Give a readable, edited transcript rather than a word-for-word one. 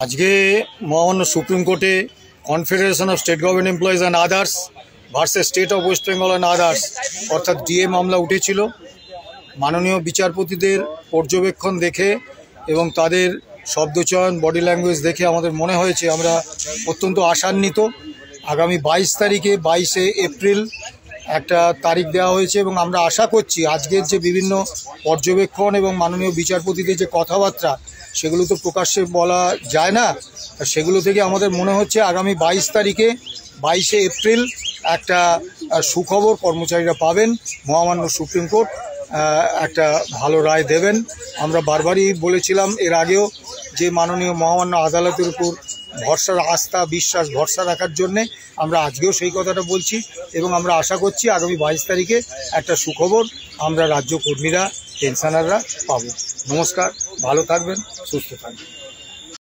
আজকে মহামান্য সুপ্রিম কোর্টে confederation of state government employees and others versus state of West Bengal and others অর্থাৎ DA মামলা উঠেছিল। মাননীয় বিচারপতিদের পর্যবেক্ষণ দেখে এবং তাদের শব্দচয়ন, বডি ল্যাঙ্গুয়েজ দেখে আমাদের মনে হয়েছে আমরা অত্যন্ত আশান্বিত। আগামী 22 তারিখে 22শে এপ্রিল একটা তারিখ দেওয়া হয়েছে এবং আমরা আশা করছি আজকের যে বিভিন্ন পর্যবেক্ষণ এবং মাননীয় বিচারপতিদের যে কথাবার্তা সেগুলো তো প্রকাশ্যে বলা যায় না, সেগুলো থেকে আমাদের মনে হচ্ছে আগামী 22 তারিখে 22শে এপ্রিল একটা সুখবর কর্মচারীরা পাবেন। মহামান্য সুপ্রিম কোর্ট একটা ভালো রায় দেবেন। আমরা বারবারই বলেছিলাম এর আগেও যে মাননীয় মহামান্য আদালতের উপর ভরসার আস্থা, বিশ্বাস, ভরসা রাখার জন্যে আমরা আজকেও সেই কথাটা বলছি এবং আমরা আশা করছি আগামী 22 তারিখে একটা সুখবর আমরা রাজ্য কর্মীরা, পেনশনাররা পাবো। নমস্কার, ভালো থাকবেন, সুস্থ থাকবেন।